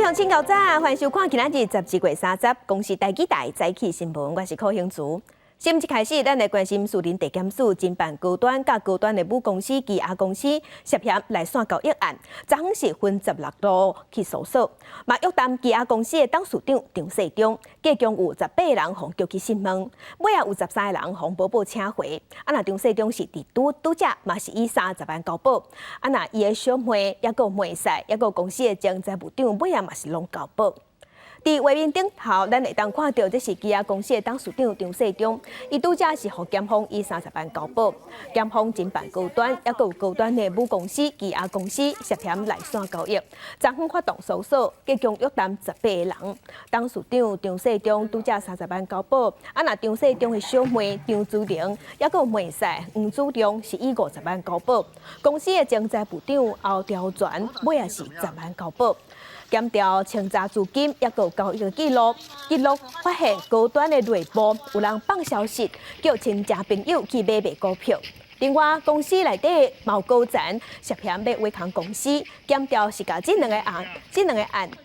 向请教早，欢迎收看今仔日11月30公司台记台早起新闻，我是柯兴珠。新闻一开始，咱来关心树林地检署侦办高端甲高端的母公司基亚公司涉嫌内线交易案，昨昏是分16路去搜索，嘛约谈基亚公司的董事长张世忠，计共有18人互叫去审问，尾也有13个人互宝宝请回。若张世忠是伫拄则嘛是以30万交保，若伊的小妹也有妹婿，也有公司的前财务长尾也嘛是拢交保。伫画面顶头，咱会当看到这是基亚公司的董事长张世忠，伊拄则是互检方以30万交保，检方侦办高端，也有高端的母公司基亚公司涉嫌内线交易，昨昏发动搜索，计共约谈18个人。董事长张世忠拄则30万交保，若张世忠的小妹张珠玲，也有妹婿黄祖良是以50万交保，公司的前财务长欧兆全尾也是10万交保。检调清查资金，也有交易记录发现高端的内部有人放消息，叫亲戚朋友去买股票。另外，公司内底毛高层涉嫌要违抗公司，检调是甲这两个案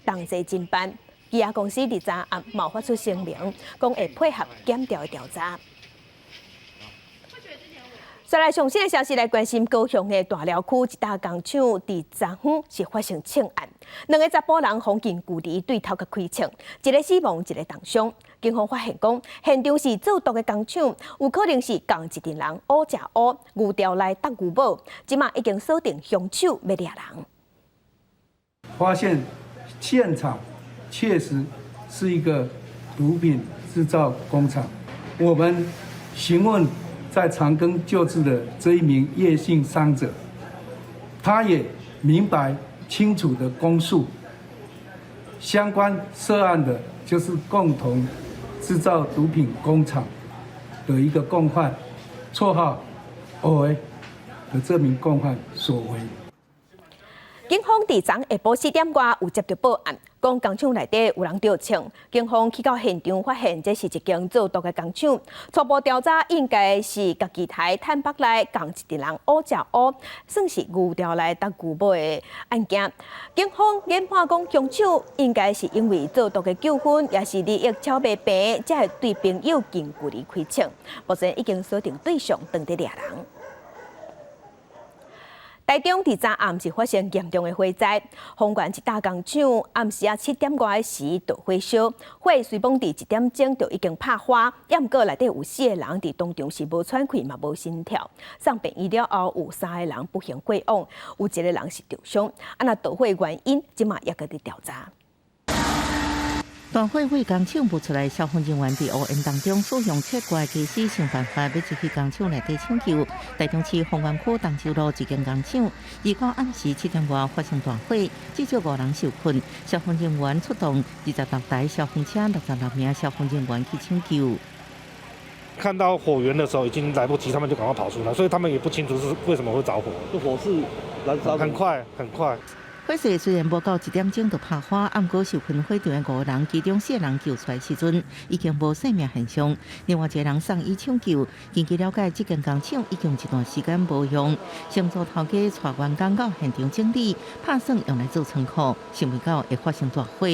同齐侦办。基亚公司伫昨暗冒发出声明，讲会配合检调的调查。再来上新的消息来关心高雄的大寮区一大工厂，伫昨昏是发生枪案，2个查甫人红近距离对头甲开枪，一个死亡，一个重伤。警方发现讲，现场是造毒的工厂，有可能是共一群人乌食乌，牛条来搭牛宝，即马已经锁定凶手要抓人。发现现场确实是一个毒品制造工厂，我们询问在长庚救治的这一名叶姓伤者，他也明白清楚的供述，相关涉案的就是共同制造毒品工厂的一个共犯，绰号“O A” 的这名共犯所为。警方伫昨下晡4点外有接到报案，讲工厂内底有人着枪。警方去到现场，发现这是一间造毒的工厂。初步调查应该是家己台坦北内共一群人乌食乌，算是牛条来搭牛宝的案件。警方研判讲凶手应该是因为造毒的纠纷，也是利益超卖平，才会对朋友近距离开枪。目前已经锁定对象，当地抓人。台中伫昨暗是发生严重的火灾，丰原一大工厂暗时7点外时着火烧，火虽讲伫1点钟就已经拍花，也毋过内底有4个人伫当场是无喘气嘛无心跳，送病医了后有3个人不幸过往，有1个人是重伤。若导火原因，即马也搁伫调查。大火为工厂冒出来，消防人员伫乌烟当中使用切割技师想办法要入去工厂内底抢救。台中市丰原区东洲路一间工厂，2号暗时7点外发生大火，至少5人受困，消防人员出动26台消防车、66名消防人员去抢救。看到火源的时候已经来不及，他们就赶快跑出来，所以他们也不清楚是为什么会着火。这火势燃烧很快很快。火势虽然无到1点钟就拍花，暗过受困火场的5人，其中4人救出来时阵已经无生命现象，另外1个人送医抢救。根据了解，这间工厂已经一段时间无用，承租头家带员工到现场整理，拍算用来做仓库，想不到会发生大火。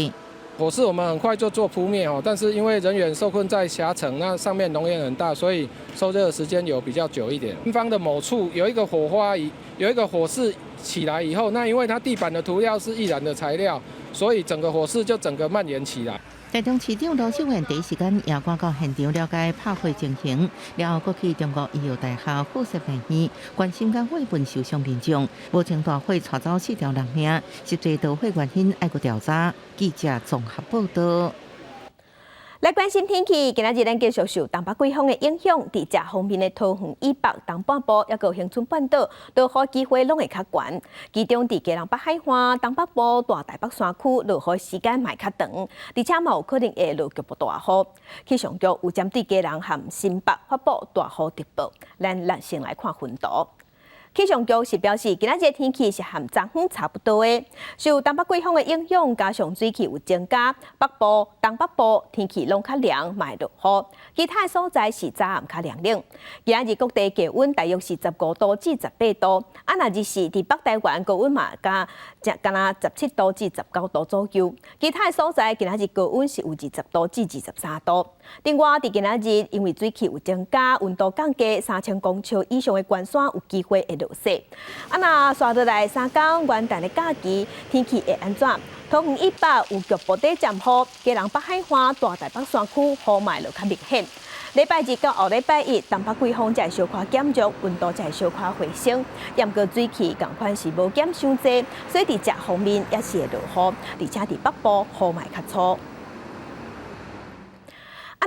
火势我们很快就做扑灭哦，但是因为人员受困在狭层，那上面浓烟很大，所以受热的时间有比较久一点。前方的某处有一个火花，有一个火势起来以后，那因为它地板的涂料是易燃的材料，所以整个火势就整个蔓延起来。台中市长罗秀燕第一时间也赶到现场了解拍火情形，然后过去中国医药大学附设病院关心甲慰问受伤民众。目前大火带走4条人命，实际导火原因要搁调查。记者综合报道。来关心天气，今仔日咱继续受东北季风的影响，伫这方面的桃园以北、东半部，也有恒春半岛，落雨机会拢会较悬。其中伫基隆北海岸、东北部、大台北山区落雨时间嘛较长，而且嘛有可能会落局部大雨。气象局有针对基隆和新北发布大雨特报，咱先来看分图。气象局是表示，今仔日天气是和昨昏差不多的，受东北季风的影响，加上水汽有增加，北部、东北部天气拢较凉，卖落雨，其他所在是早暗较凉冷。今仔日各地气温大约是15度至18度，若日是伫北台湾高温嘛加17度至19度左右，其他所在今仔日高温是有20度至23度。另外，伫今仔日因为水汽有增加，温度降低3000公尺以上的高山有机会会落雪。若刷落来3天元旦的假期，天气会安怎？桃园以北有局部地暂雨，基隆北海岸、大台北山区雨霾就较明显。礼拜日到后礼拜一，东北季风才会小可减弱，温度才会小可回升。不过水汽共款是无减伤济，所以伫这方面也是会落雨，而且伫北部雨霾较粗。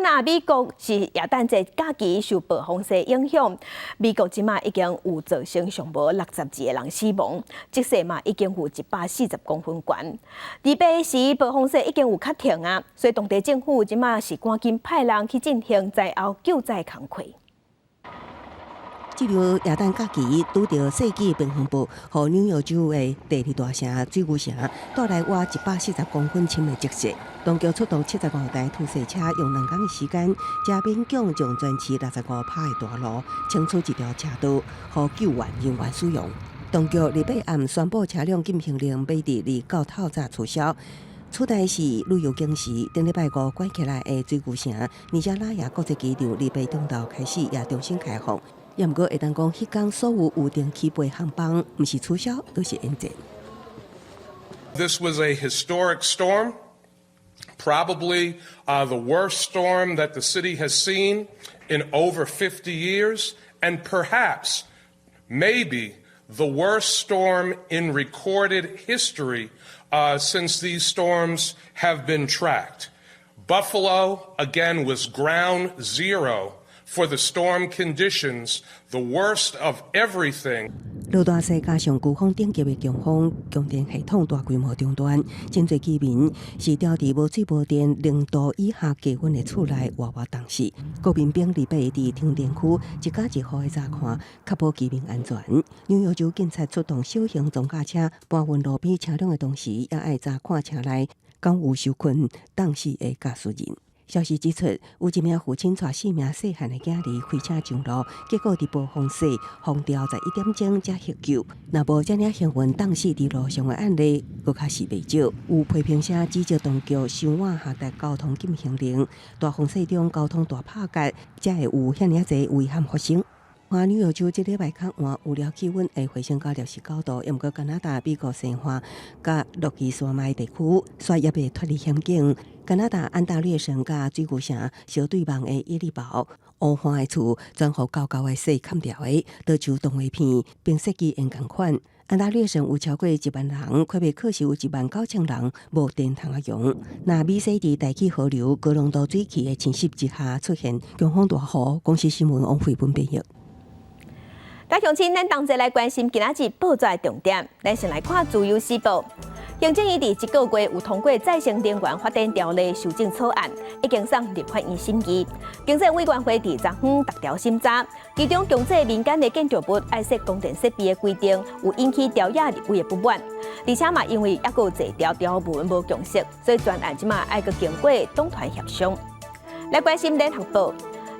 那美国是耶诞节假期受暴风雪影响，美国即马已经有造成上无62个人死亡，积雪嘛已经有140公分悬。礼拜四暴风雪已经有较停啊，所以当地政府即马是赶紧派人去进行灾后救灾工作。这条耶诞假期拄到世纪冰风暴和纽约州的第二大城水牛城带来约140公分深的积雪。当局出动75台吐雪车，用2天的时间，才勉强将全市65趴的大路清出一条车道，予救援人员使用。当局礼拜暗宣布车辆禁行令要伫29透早取消。出台是旅游警示，顶礼拜5关起来的水牛城，而且拉雅国际机场礼拜中昼开始也重新开放。也毋过会当讲，迄天所有预定起飞航班，毋是取消，就是延迟。This was a historic storm, probably the worst storm that the city has seen in over 50 years, and perhaps, maybe, the worst storm in recorded history since these storms have been tracked. Buffalo, again, was ground zero for the storm conditions, the worst of everything. 落大雪加上飴风等级的强风，供电系统大规模中断，真侪居民是掉伫无水无电0度以下低温的厝内活活冻死。国民兵礼拜伫停电区一家一户的查看，确保居民安全。纽约州警察出动小型装甲车搬运路边车辆的同时，也爱查看车内敢有受困冻死的驾驶人。消息指出，有一名父亲带4名细汉的囝儿开车上路，结果伫暴风雪风调在1点钟才获救。若无这领幸运冻死伫路上的案例，搁较是袂少。有批评者指责当局伤晚下达交通禁行令，大风雪中交通大拍夹，才会有遐尔侪危险发生。纽约州这礼拜较晏，预料气温会回升到69度，也毋过加拿大、美国西岸、甲洛基山脉地区雪也未脱离险境。加拿大安大略省甲水牛城小对望的伊利堡，乌花的厝全互高高的雪砍掉的，倒像动画片，并设计因共款。安大略省有超过1万人，快要可是有19000人无电通啊用。那美西伫大气河流高浓度水汽的侵袭之下出现强风大雨，公司新闻王慧文编译。大乡亲，咱同齐来关心今仔日报纸的重点。咱先来看自由时报。行政院伫1个月有通过再生能源发电条例修正草案，已经送立法院审议。经济委员会伫昨昏逐条审查，其中强制民间的建筑物爱设供电设备的规定，有引起朝野立委的不满。而且嘛，因为还有侪条条文无共识，所以专案即嘛爱阁经过党团协商。来关心联合报。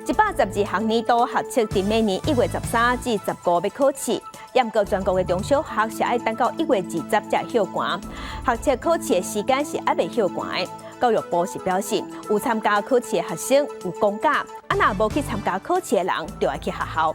112学年度学测伫明年1月13至15要考试，也毋过全国的中小学是爱等到1月20才会休寒。学测考试的时间是还未休寒的。教育部是表示，有参加考试的学生有公假，若无去参加考试的人就要去学校。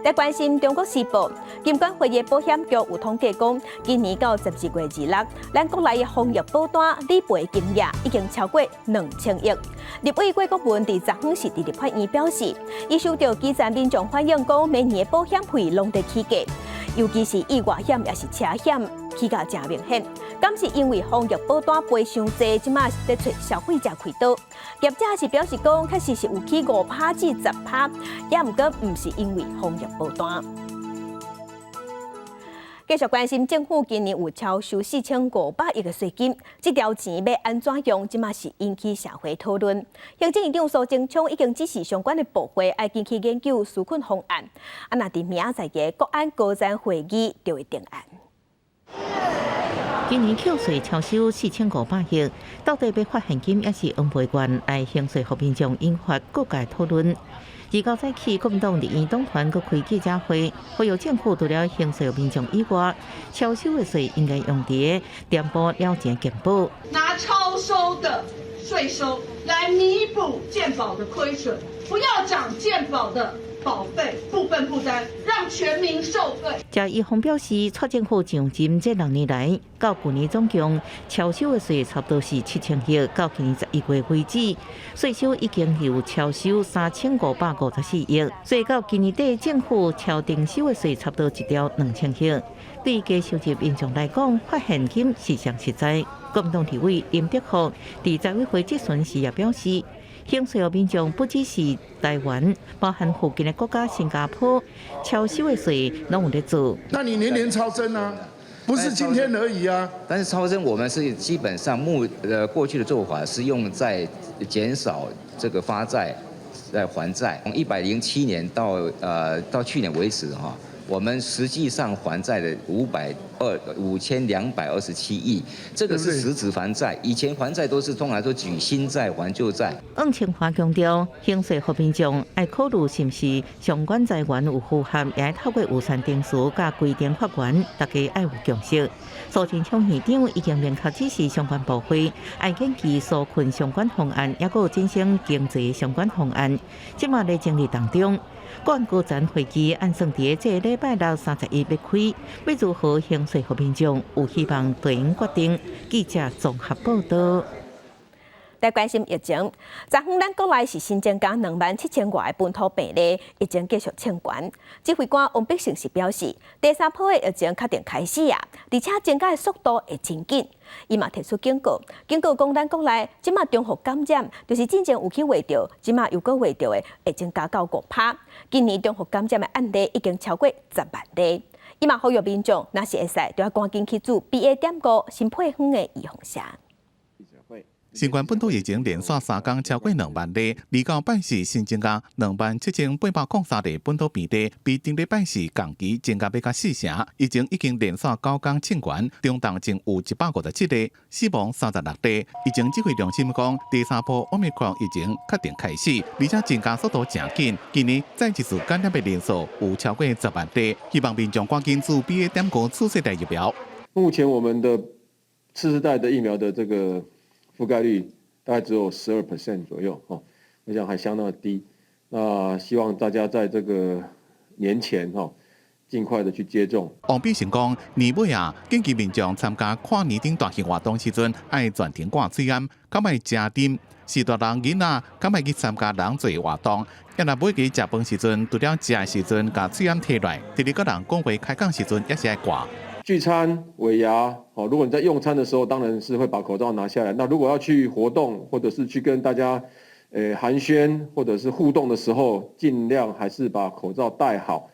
来关心中国时报，金管会的保险局有统计讲，今年到12月26，咱国内的防疫保单理赔金额已经超过2000亿。立委郭国文伫昨昏是伫立法院表示，伊收到基层民众反映讲，每年的保险费拢在起价，尤其是意外险也是车险，起价真明显。敢是因为防疫保单赔伤济，即马是在找消费者开刀。业者是表示讲，确实是有起5%至10%，也毋过毋是因为防疫保单。继续关心政府今年有超收4500亿的税金，这条钱要安怎用，即嘛是引起社会讨论。行政院长苏贞昌已经指示相关的部会要进去研究纾困方案，那伫明仔载嘅国安高层会议就会定案。今年扣税超收4500亿，到底要发现金还是用赔款来行税，互民众引发各界讨论。自9早起，国民党立院党团阁开记者会，呼吁政府除了行税民众以外，超收的税应该用伫填补了钱健保。拿超收的税收来弥补健保的亏损，不要涨健保的保费部分负担，让全民受惠。嘉义方表示，蔡政府上任这6年来，到去年总共超收的税差不多是7000亿，到去年11月为止，税收已经有超收3554亿，所以到今年底政府超定收的税差不多1条2000亿。对于低收入民众来讲，发现金是上实在。国民党立委林德福在财委会质询时也表示，行税民众不只是台湾，包含附近的国家新加坡，超收的税拢有在做。那你年年超征啊，不是今天而已啊。但是超征我们是基本上过去的做法是用在减少这个发债来还债。从107年到去年为止哈。我们实际上还债的5227亿，这个是实质还债。以前还债都是通常都举新债还旧债。翁清华强调，行税互民众要考虑是不是相关财源有符合，也要透过有善定数加规定法源，大家要有共识。苏贞昌院长已经明确指示相关部会，要研究纾困相关方案，也有振兴经济相关方案，即马在整理当中。国安高层会议按算伫这礼拜6 31要开，要如何行税互民众，有希望对应决定。记者综合报道。在关心疫情，昨昏咱国内是新增加27000外的本土病例，疫情继续升悬。指挥官王必胜是表示，第3波的疫情确定开始啊，而且增加的速度会真紧。伊嘛提出警告，讲咱国内即马中和感染，就是之前有去画到，即马又搁画到的，会增加到5%。今年中和感染的案例已经超过10万例。伊嘛呼吁民众，若是会使，就要赶紧去做 BA.5新配方的预防针。新冠本土疫情连续3天超过2万例，29拜四新增加27803例本土病例，比顶礼拜四同期增加要甲4成。疫情已经连续9天清悬，中档仅有157例，死亡36例。疫情指挥中心讲，第3波 Omicron 疫情确定开始，而且增加速度正紧。今年再一次感染的人数有超过10万例，希望民众赶紧做 BA.5次世代疫苗。目前我们的次世代的疫苗的这个覆盖率大概只有12% 左右，我想还相当的低。那希望大家在这个年前尽快的去接种。王必胜讲，年尾啊，建议民众参加跨年顶大型活动时阵，爱全程挂嘴烟，敢卖食甜。是大人囡仔，敢卖去参加人侪活动。要若每期食饭时阵，除了食的时阵，甲嘴烟摕来，第二个人讲话开讲时阵，也是爱挂。聚餐、尾牙，如果你在用餐的时候，当然是会把口罩拿下来。那如果要去活动，或者是去跟大家寒暄或者是互动的时候，尽量还是把口罩戴好，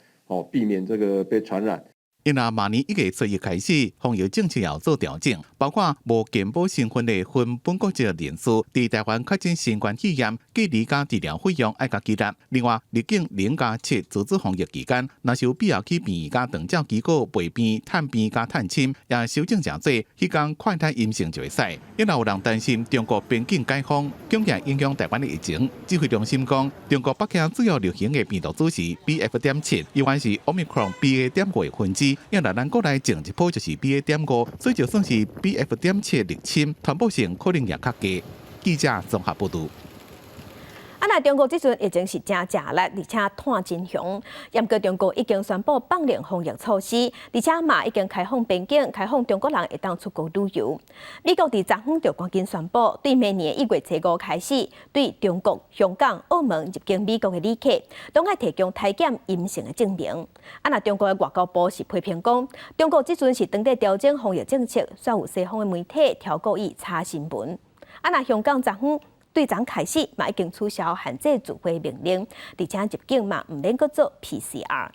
避免这个被传染。因若明年1月初1开始，防疫政策要做调整，包括无健保身份的非本国籍人士，伫台湾确诊新冠肺炎，隔离加治疗费用要加记录。另外，入境0+7自主防疫期间，若是有必要去病院加长照机构陪病、探病加探亲，也收证诚济，迄天快筛阴性就会使。因若有人担心中国边境解封，恐怕影响台湾的疫情，指挥中心讲，中国北京主要流行的病毒株是 BF.7， 有关是 Omicron BA.5 分支。因若咱国内前一波就是 BA.5， 所以就算是 BF.7 入侵，传播性可能也较低。记者综合报道。那中国这阵疫情是真吃力，而且探真凶。严格中国已经宣布放零防疫措施，而且嘛已经开放边境，开放中国人会当出国旅游。美国伫昨昏就赶紧宣布，对明年1月初5开始，对中国、香港、澳门入境美国的旅客，都要提供体检阴性的证明。那中国的外交部是批评讲，中国这阵是当地调整防疫政策，却有西方的媒体挑故意炒新闻。那香港昨昏对昨开始嘛已经取消限制聚会命令，而且入境嘛唔免阁做 PCR。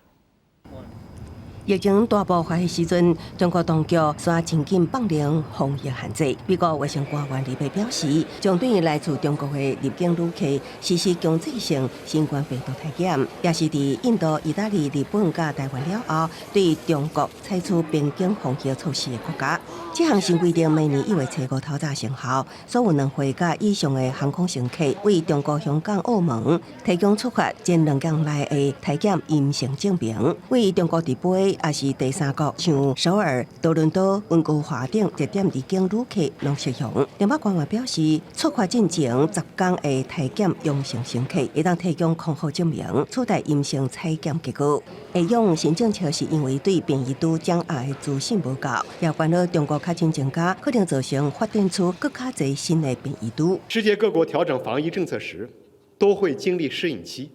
疫情大爆发的时阵，中国当局煞真紧放零防疫限制。美国卫生官员礼拜表示，将对来自中国的入境旅客实施强制性新冠病毒体检，也是伫印度、意大利、日本甲台湾了后，对中国采取边境防疫措施的国家。这项新规定明年1月初5头早生效，所有2岁甲以上的航空乘客为中国香港、澳门提供出发前2天内的体检阴性证明，为中国直飞也是第三国，像首尔、多伦多、温哥华等节点入境旅客拢适用。另外，官员表示，出发进前10天的体检阳性乘客会当提供空号证明，取代阴性采检结果。会用新政策是因为对变异株掌握的资讯无够，也关于中国确诊增加，可能造成发展出更加多新的变异株。世界各国调整防疫政策时，都会经历适应期，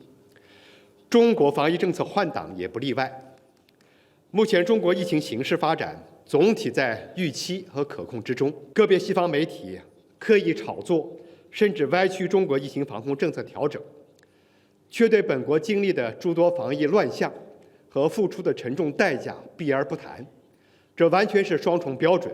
中国防疫政策换挡也不例外。目前中国疫情形势发展总体在预期和可控之中，个别西方媒体刻意炒作，甚至歪曲中国疫情防控政策调整，却对本国经历的诸多防疫乱象和付出的沉重代价避而不谈，这完全是双重标准，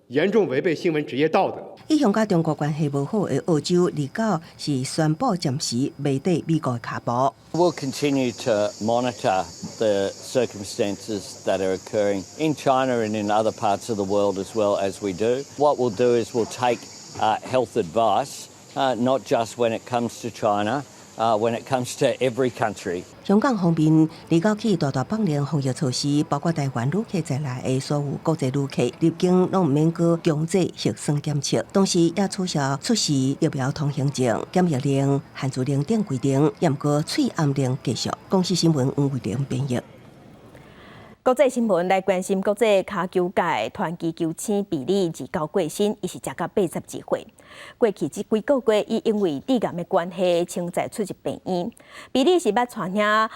严重违背新闻职业道德。以向甲中国关系无好的澳洲离岛是宣布暂时袂抵美国的卡步。We'll continue to monitor the circumstances that are occurring in China and in other parts of the world as well as we do. What we'll do is we'll take health advice, not just when it comes to China, when it comes to every country. 香港方面，离岛起大放零防疫措施，包括台湾旅客在内的所有国际旅客入境拢唔免过强制核酸检测，同时也取消出示疫苗通行证、检疫令、限聚令等规定，也唔过喙暗令继续。公司新闻黄慧玲编译。国际新闻来关心国际骹球界传奇球星比利29过身，伊是食到82岁。过去这几个月，伊因为致癌的关系，请在出入病院。比利是捌带领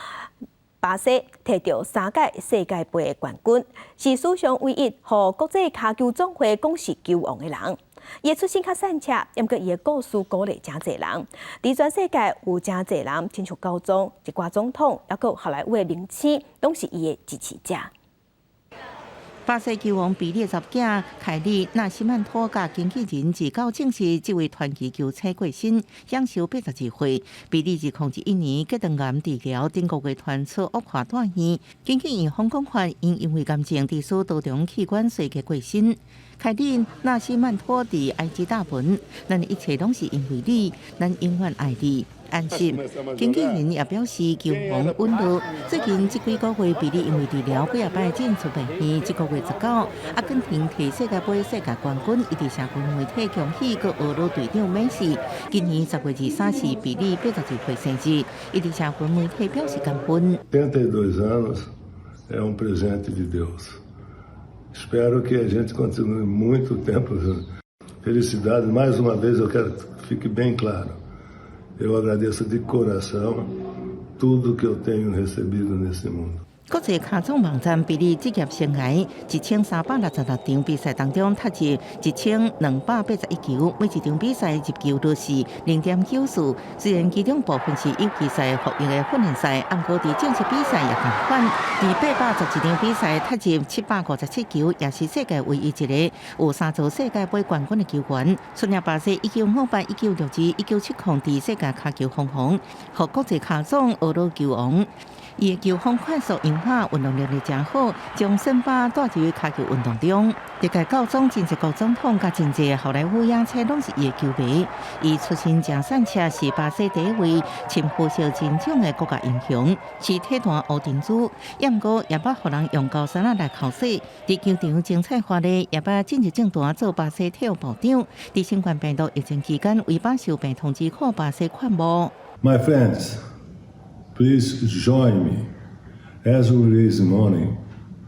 巴西摕到3届世界杯的冠军，是史上唯一获国际骹球总会公示球王的人。伊出身较散赤，毋过伊的故事鼓励真侪人。伫全世界有真侪人，亲像高中、一寡总统，还有好莱坞的明星，拢是伊的支持者。巴西球王比利十囝凯利纳西曼托甲经纪人29证实，这位传奇球星过身，享受82岁。比利2011年结肠癌治疗，顶个月传出恶化大院，经纪人方讲法，因为癌症致使多种器官衰竭过身。凯利纳西曼托伫 IG 大文，咱一切拢是因为你，咱永远爱你。安心，经纪人也表示球王稳路。最近这几个月，比利因为治疗几摆进出病院。这个月19，阿根廷摕世界杯世界冠军，伊伫社群媒体恭喜个俄罗队长梅西。今年10月23是比利82岁生日，伊伫社群媒体表示感恩。82 anos é presente de Deus. Espero que a gente continue muito tempo. Felicidade, mais uma vez eu quero que fique bem claro.Eu agradeço de coração tudo que eu tenho recebido nesse mundo. 国际卡总网站比利职业生涯1366场比赛当中，踢入1281球，每一场比赛入球率是0.9次。虽然其中部分是友谊赛服役的训练赛，不过伫正式比赛也同款。伫811场比赛踢入757球，也是世界唯一一个有3座世界杯冠军的球员。出领巴西1958、1962、1970伫世界卡球封王，和国际卡总俄罗球王。伊的球风快速优化，运动能力真好，将森巴带入卡球运动中。历届高中、真济国总统甲真济好莱坞影星拢是伊的球迷。伊出身真散赤，是巴西第一位深辐射真奖的国家英雄，是体坛乌珍珠。不过也捌互人用高衫来考试。伫球场精彩华丽，也捌进入政坛做巴西体育部长。伫新冠病毒疫情期间，为把受病通知靠巴西款务。My friends.Please join me as we raise money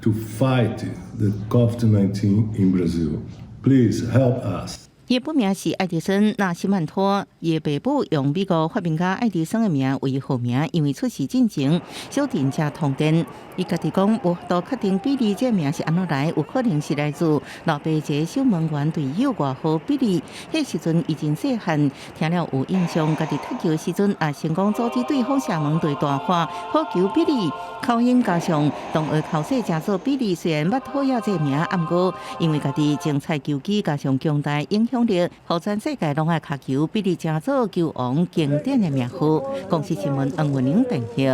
to fight the COVID-19 in Brazil. Please help us. 伊本名是爱迪生纳西曼托，伊的爸母用美国发明家爱迪生的名为号名，因为出事进前小弟才通电。伊家己讲无法度确定比利这名是安怎来，有可能是来自老爸一个守门员队友外号比利。迄时阵已经细汉，听了有印象，家己踢球时阵也成功组织对方射门队大喊好球比利，口音加上同学口说真做比利，虽然捌讨厌这名，毋过因为家己精彩球技加上强大影响力，互全世界拢爱卡球，比利真做球王经典的名号。公司新闻黄文玲评析。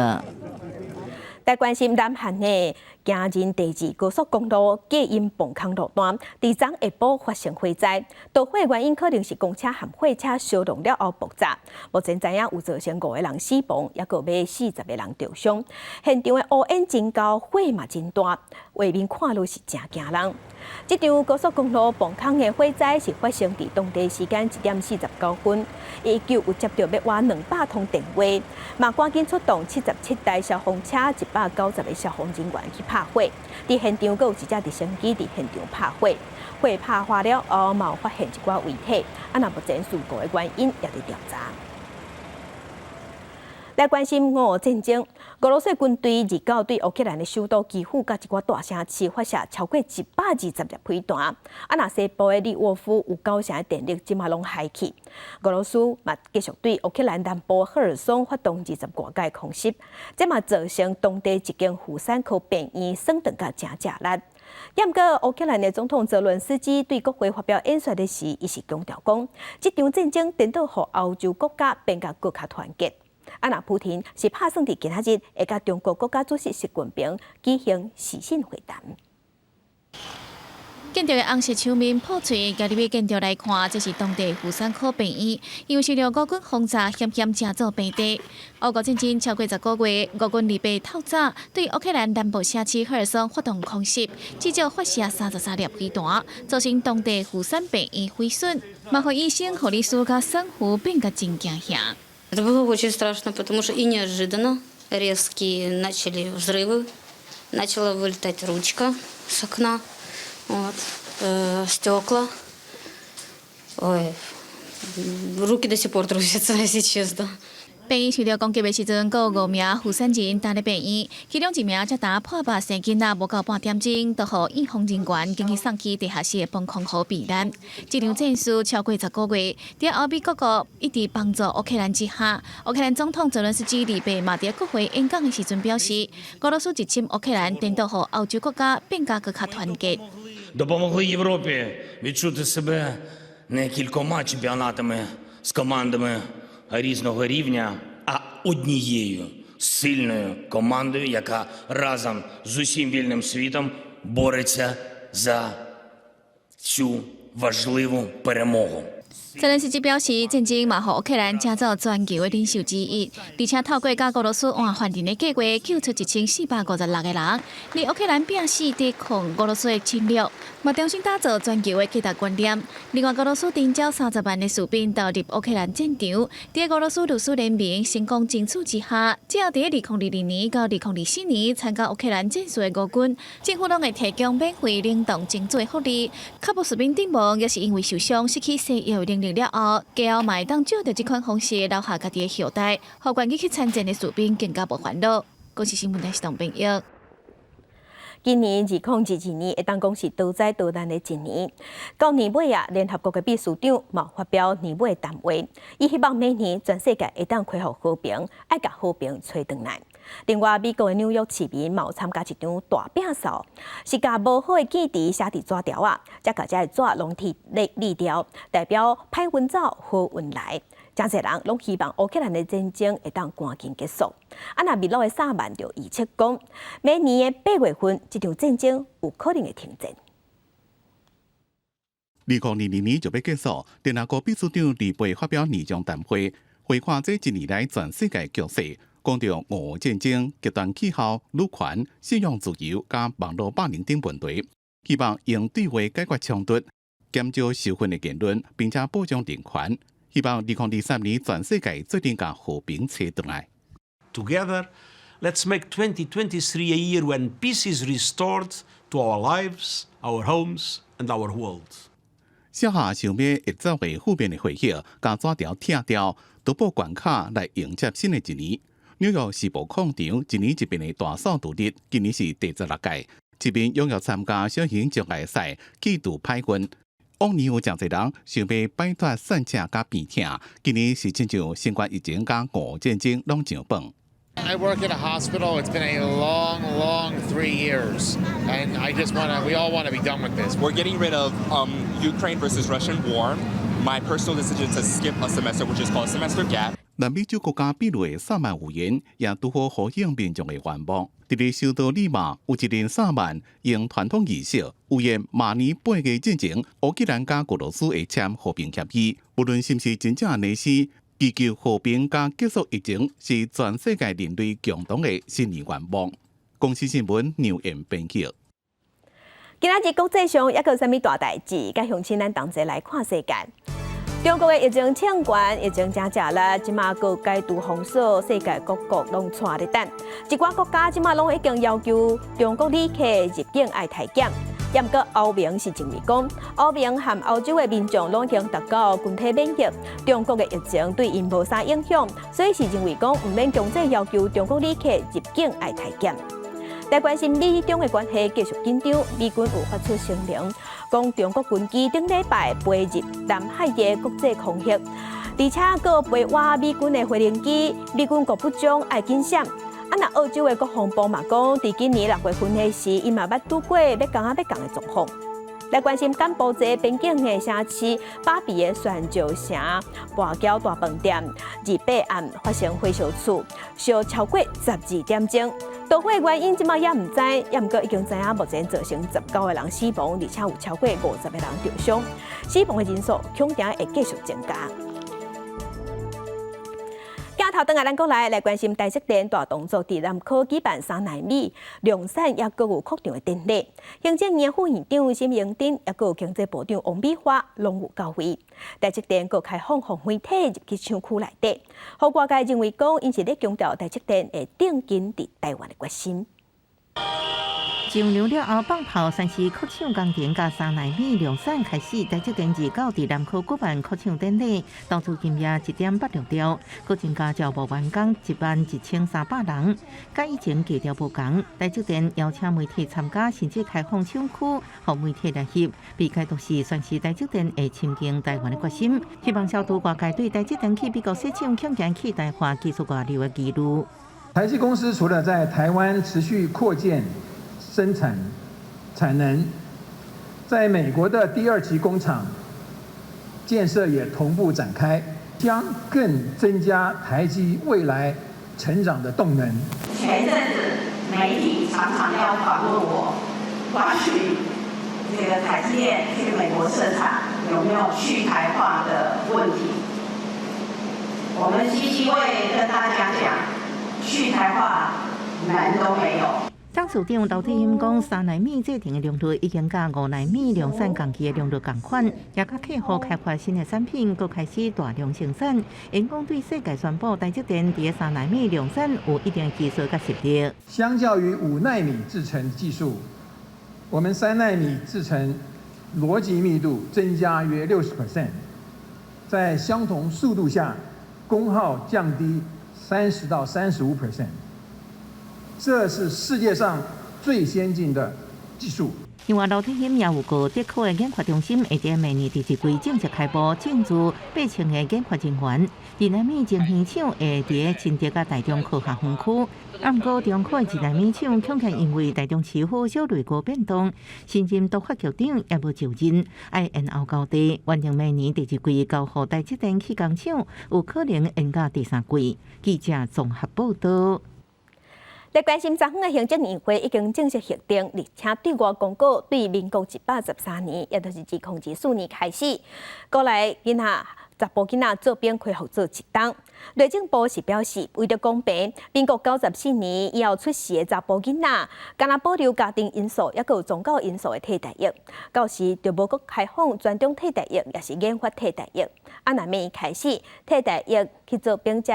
在关心南韩的行人第2高速公路隔音崩坑路段，伫昨下晡发生火灾，导火原因可能是公车和货车烧动了后爆炸。目前知影有造成5个人死亡，也有40个人受伤。现场的乌烟真高，火嘛真大，画面看落是真惊人。这场高速公路崩坑的火灾是发生伫当地时间1点49分。19有接到要挖200通电话，嘛赶紧出动77台消防车、190个消防人员去拍火。伫现场，阁有1架直升机伫现场拍火。火拍化了后，嘛有发现一寡遗体。目前事故的原因也伫调查。来关心俄乌战争，俄罗斯军队29对乌克兰的首都基辅甲一寡大城市发射超过120粒飞弹。若西部的利沃夫有9成的电力即马拢害去。俄罗斯嘛继续对乌克兰南部赫尔松发动20多架空袭，这嘛造成当地一间妇产科病院损断甲真热力。不过，乌克兰的总统泽伦斯基对国会发表演说的时，伊是强调讲，这场战争颠倒互欧洲国家变甲更加团结。普廷是打算伫今仔日会甲中国国家主席习近平举行视讯会谈。见到的红色场面破碎，家己要见到来看，这是当地妇产科病院，因为受到俄军轰炸，险险正做病地。俄国战争超过10个月，俄军礼拜透早对乌克兰南部城市赫尔松发动空袭，至少发射33粒飞弹，造成当地妇产病院毁损，嘛互医生、护理师甲产妇变甲真惊吓。Это было очень страшно, потому что и неожиданно резкие начали взрывы, начала вылетать ручка с окна, стекла. Ой, руки до сих пор трусятся, если честно. 病院受到攻击的时阵，有5名妇产人待在病院，其中1名才打破腹生囡仔，无到半点钟，就互医护人员经去送去地下室的崩空壕避难。这场战事超过10个月，在欧美各国一直帮助乌克兰之下，乌克兰总统泽伦斯基礼拜嘛在国会演讲的时阵表示，俄罗斯入侵乌克兰，颠倒互欧洲国家变加更加团结。Допомогли Європі відчути себе не кількома чемпіонатами з командами різного рівня, а однією сильною командою, яка разом з усім вільним світом бореться за цю важливу перемогу. 泽连斯基表示，战争嘛，互乌克兰制造全球的领袖之一，而且透过甲俄罗斯换犯人的计划，救出1456个人，为乌克兰拼死抵抗俄罗斯的侵略，嘛重新打造全球的价值观念。另外，俄罗斯征召30万的士兵投入乌克兰战场，在俄罗斯律师联盟成功争取之下，只要在2022年到2024年参加乌克兰战术的俄军，政府拢会提供免费冷冻精准的福利，确保士兵阵亡，也是因为受伤失去生育能力了后，加后嘛会当借着这款方式留下家己的后代，互愿意去参战的士兵更加无烦恼。公司新闻台是董炳玉。今年2022年会当讲是多灾多难的一年。到年尾啊，联合国的秘书长嘛发表年尾谈话，伊希望明年全世界会当恢复和平，爱甲和平找回来。另外，美国的纽约市民嘛有参加一场大摒扫，是甲无好的记忆写伫纸条啊，再甲这纸拢贴立条，代表歹运走，好运来。真侪人拢希望乌克兰的战争会当赶紧结束。若未来的3万就预测讲，明年的8月份，这场战争有可能会停战。2022年就要结束，联合国秘书长礼拜发表年终谈话，回看这一年来全世界局势，讲到俄乌战争、极端气候、女权、信仰自由加网络霸凌等问题，希望用对话解决冲突，减少仇恨的言论，并且保障人权。希望2023年全世界做点甲和平找回来。Together, let's make 2023 a year when peace is restored to our lives, our homes, and our world. 小下想要一早为负面的回忆，将纸条拆掉，独步关卡来迎接新的一年。纽约时报广场一年一变的大扫除日，今年是第16届，这边踊跃参加小型障碍赛，季度派运。往年有真侪人想要摆脱散车甲鼻痛，今年是亲像新冠疫情甲五战争拢上榜。I work at a hospital. It's been a long, long 3 years, and we all want to be done with this. We're getting rid of Ukraine versus Russian war. My personal decision to skip a semester, which is called semester gap. 南美洲国家比如的3万5元，也拄好呼应民众的愿望。伫咧首都利马有一连3万用传统仪式，有言明年8月进前，乌克兰甲俄罗斯会签和平协议。无论是毋是真正的事，祈求和平甲结束疫情，是全世界人类共同的新年愿望。公司新闻牛燕编辑。今仔日国际上还有啥物大代志？该乡亲咱同齐来看世界。中国的疫情抢关，疫情真热啦，即马各界度封锁，世界各国拢带咧等。一寡国家即马拢已经要求中国旅客入境爱体检。也毋过欧盟是认为讲，欧盟和欧洲的民众拢已经达到群体免疫，中国的疫情对因无啥影响，所以是认为讲毋免强制要求中国旅客入境爱体检。来关心美中的关系继续紧张，美军有发出声明，讲中国军机顶礼拜飞入南海的国际空域，而且佫飞挖美军的飞行机，美军国部长爱紧闪。那澳洲的国防部嘛讲，伫今年6月份的时，伊嘛捌拄过要降的状况。来关心柬埔寨边境的城市巴比的宣教城跋筊大饭店，28暗发生火烧厝，烧超过12点钟。导火原因即马也毋知，也毋过已经知影，目前造成19个人死亡，而且有超过50个人受伤，死亡的人数恐定会继续增加。今头等下咱过来关心台积电大动作，伫南科举办3奈米量产，也佫有扩张的典礼。行政院副院长沈荣津，也佫有经济部长王美花拢有到位。台积电佫开放互媒体入去厂区内底，互外界认为讲，因是咧强调台积电会定根伫台湾的决心。上梁了后，放炮山西扩厂工程甲3奈米量产开始。台积电29伫南科举办扩厂典礼，投资金额1.86兆，佫增加招募员工11300人，甲以前价条无同。台积电邀请媒体参加，甚至开放厂区，互媒体联合，被解读是宣示台积电会亲近台湾的决心，希望消除外界对台积电去美国设厂恐惊去台化技术外流的疑虑。台积公司除了在台湾持续扩建生产产能，在美国的第2期工厂建设也同步展开，将更增加台积未来成长的动能。前阵子媒体常常要访问我，关于这个台积电去美国设厂有没有去台化的问题，我们积极会跟大家讲，去台化门都没有。张署长刘铁兴讲，3奈米制程的良率已经甲5奈米量产工期的良率同款，也甲客户开发新的产品，佫开始大量生产。因讲对世界宣布，台积电伫3奈米量产有一定的技术甲实力。相较于5奈米制程技术，我们3奈米制程逻辑密度增加约60%，在相同速度下，功耗降低30到35%。这是世界上最先进的技术。另外，刘铁兴也有个德科的研发中心，会在明年第1季正式开播，进驻8,000个研发人员。2奈米晶圆厂会伫新竹甲台中科学园区。不过，中科的1奈米厂恐惊因为台中市府小内阁变动，新任督发局长也无就任，爱延后到底，完成明年第1季交付台积电去工厂，有可能延到第3季。记者综合报道。来关心昨昏的行政院会已经正式核定，而且对外公告，对民国113年，也就是2014年开始，过来囡仔查甫囡仔做兵开互做一档。内政部是表示，为了公平，民国94年以后出世的查甫囡仔，敢若保留家庭因素，也有宗教因素的替代役，到时就无阁开放专种替代役，也是研发替代役。若明开始替代役去做兵，这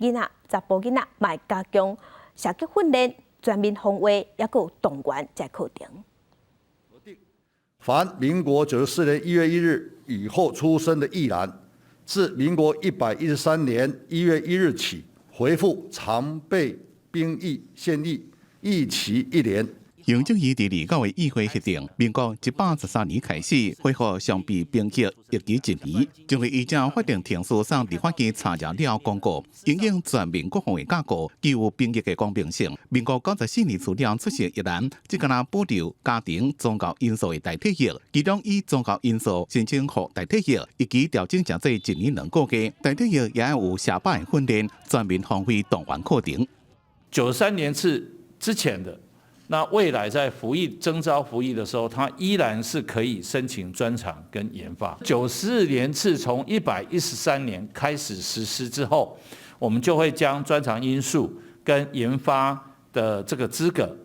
囡仔查甫囡仔卖加强社区训练、全面防卫，也有动员在课程。凡民国94年1月1日以后出生的役男，自民国113年1月1日起，回复常备兵役现役，役期1年。行政院第29个议会决定，民国113年开始恢复常备兵役役期1年，将会依照法定停书上立法院查阅了公告，因应全面国防的架构，具有兵役的公平性。民国94年除了出现一栏，只敢保留家庭宗教因素的代替役，其中以宗教因素申请获代替役，以及调整降至1年2个月。代替役也要有下班的训练，全面发挥动员课程。93年次之前的。那未来在服役征召服役的时候，他依然是可以申请专长跟研发。94年次从113年开始实施之后，我们就会将专长因素跟研发的这个资格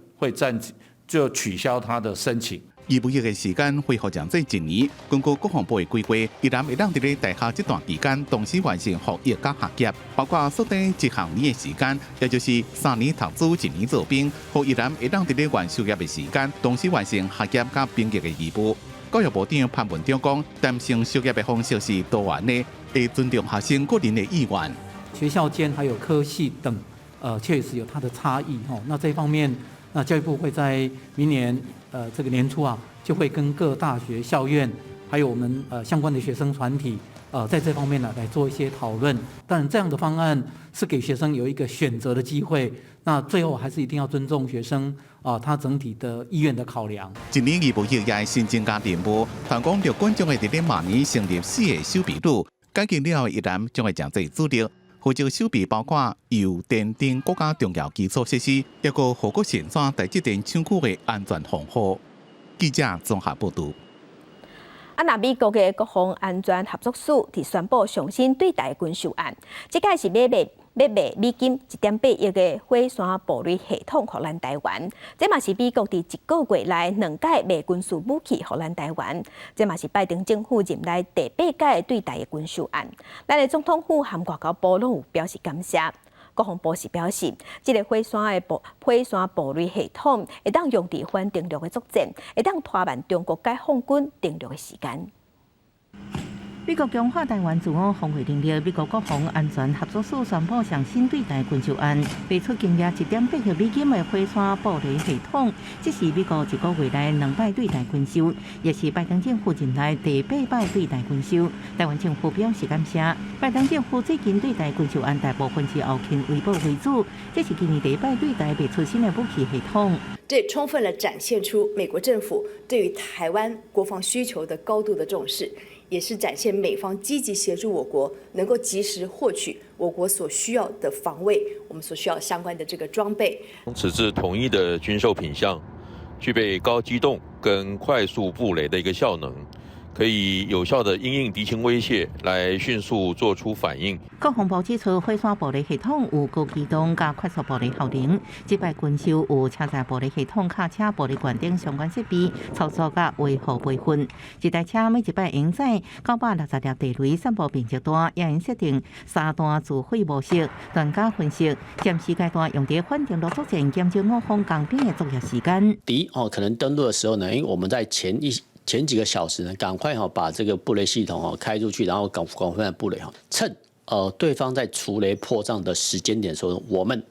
就取消他的申请。义务役的时间恢复降至1年，根据国防部的规划，依然会当伫咧大学这段期间同时完成服役甲学业，包括缩短1学年的时间，也就是3年读书1年做兵，或依然会当伫咧完修业的时间，同时完成学业甲兵役的义务。教育部长潘文忠讲，担心修业的方式是多元的，会尊重学生个人的意愿。学校间还有科系等，确实有它的差异哈。那这方面，那教育部会在明年这个年初啊，就会跟各大学校院，还有我们相关的学生团体，在这方面呢来做一些讨论。当然，这样的方案是给学生有一个选择的机会。那最后还是一定要尊重学生他整体的意愿的考量。1年义务役也新增加任务，谈讲陆军将会伫咧明年成立4个守备旅，改建了依然将会降至主力。负责守备包括油、电等国家重要基础设施，也个护国线线台积电厂区的安全防护。记者综合报道。那美国的国防安全合作署伫宣布重新对待军售案，这届是要卖美金1.8亿的火山步雷系统给咱台湾，这嘛是美国伫1个月内2届卖军事武器给咱台湾，这嘛是拜登政府任内第8届对待的军售案。咱的总统府含外交部拢有表示感谢。国防部是表示，这个火山步雷系统会当用伫反定律的作战，会当拖慢中国解放军定律的时间。美国强化台湾自我防卫能力，美国国防安全合作署宣布上新对待军售案，卖出金额1.8亿美金的火山步雷系统，这是美国1个月内2摆对待军售，也是拜登政府任内第8摆对待军售。台湾政府表示感谢，拜登政府最近对待军售案大部分是后勤维保为主，这是今年第1摆对待卖出新的武器系统。这充分地展现出美国政府对于台湾国防需求的高度的重视。也是展现美方积极协助我国能够及时获取我国所需要的防卫，我们所需要相关的这个装备。此次统一的军售品项，具备高机动跟快速布雷的一个效能，可以有效的因应敌情威胁，来迅速做出反应。国防部指出，火山步雷系统有高机动加快速步雷效能，这摆军售有车载步雷系统、卡车步雷管等相关设备，操作甲维护备份。一台车每一摆应载960粒地雷，散布面积大，也应设定3段自毁模式。专家分析，暂时该段用在反定律作战，减少我方工兵的作业时间。敌可能登陆的时候呢，因为我们在前几个小时呢，赶快把这个布雷系统开出去，然后广泛的布雷趁对方在除雷破障的时间点的时候，我们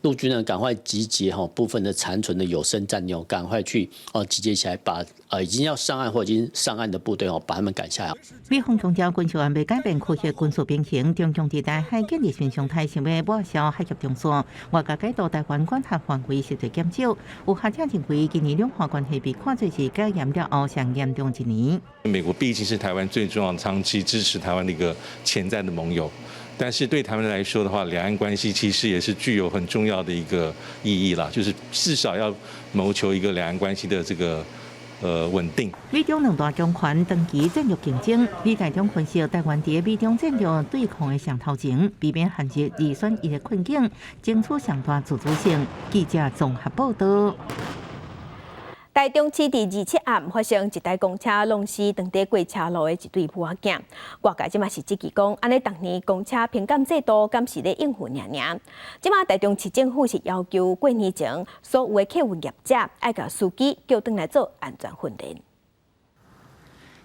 陆军呢赶快集结部分的残存的有生战友，赶快去集结起来，把已经要上岸或已经上岸的部队把他们赶下来。美方强调军售案未改变科学军事平衡，中共地带海建立新常态，想要抹消海峡中线，外界解读台湾管辖范围实在减少。有学者认为，今年两岸关系被看作是改严了后上严重一年。美国毕竟是台湾最重要的长期支持台湾的一个潜在的盟友。但是对台湾来说的话，两岸关系其实也是具有很重要的一个意义啦，就是至少要谋求一个两岸关系的这个稳定。美中两大强权长期战略竞争，美台中分析台湾在美中战略对抗的上头前，避免陷入二选一的困境，争取上大自主性。记者综合报道。台中市第27暗发生一台公车弄死当地过车路的一对母仔囝，外界即嘛是质疑讲，安尼当年公车评鉴制度敢是咧应付尔尔？即嘛台中市政府是要求过年前所有的客运业者爱甲司机叫转来做安全训练。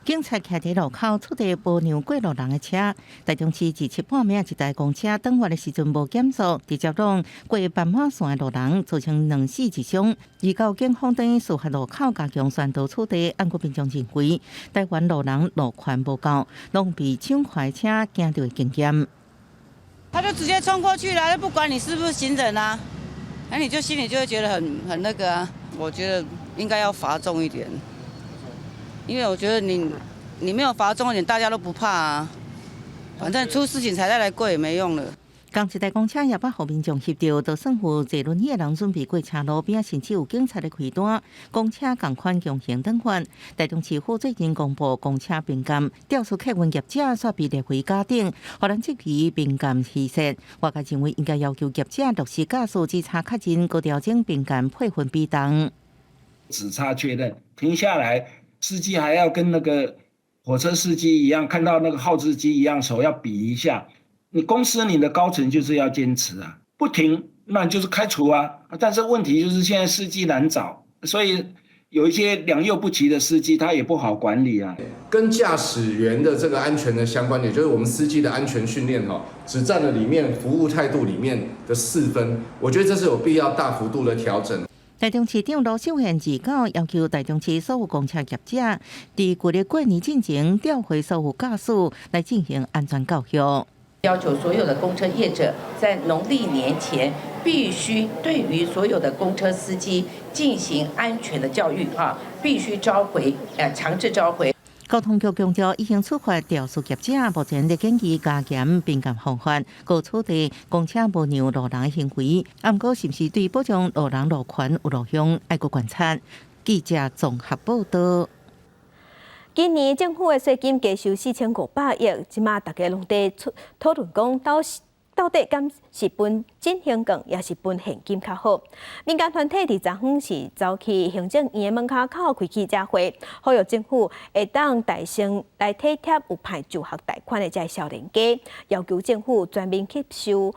警察徛伫路口出地保养过路人的车，台中市自7半暝一台公车转弯的时阵无减速，直接撞过斑马线的路人，造成2死1伤。而到警方等事发路口加强宣导出地，按国民众认为，台湾路人路宽无够，拢被抢快车惊到惊险。他就直接冲过去了，不管你是不是行人啊，那你就心里就会觉得很那个啊。我觉得应该要罚重一点。因为我觉得你没有罚重一点，大家都不怕啊。反正出事情才再来过也没用了。同一台公车也把互民众翕到，就算有坐轮椅的人准备过车路边，甚至有警察的开单，公车同款强行转换。台中市府最近公布公车并监，吊出客运业者煞被列为家丁，互咱质疑并监稀释。外界认为应该要求业者落实驾驶稽查确认，搁调整并监配分比重。只差确认，停下来。司机还要跟那个火车司机一样，看到那个号志机一样，手要比一下。你公司你的高层就是要坚持啊，不停那就是开除啊。但是问题就是现在司机难找，所以有一些良莠不齐的司机他也不好管理啊。跟驾驶员的这个安全的相关点，就是我们司机的安全训练只占了里面服务态度里面的4分，我觉得这是有必要大幅度的调整。台中市长罗秀贤指告，要求台中市所有公车业者，伫旧历过年进前调回所有驾驶来进行安全教育。要求所有的公车业者在农历年前必须对于所有的公车司机进行安全的教育必须召回，强制召回。交通局强调，已经处罚肇事业者，目前在建议加严并监防范，各处地公车无让路人的行为。不过，是不是对保障路人路权有路向，爱国观察。记者综合报道。今年政府的税金加收4500亿，即马大家拢在讨论讲到底敢是分振兴券，也是分现金较好？民间团体伫昨昏是走去行政院的门口开记者会，呼吁政府会当大声来体贴有派就学贷款的这少年家，要求政府全面吸收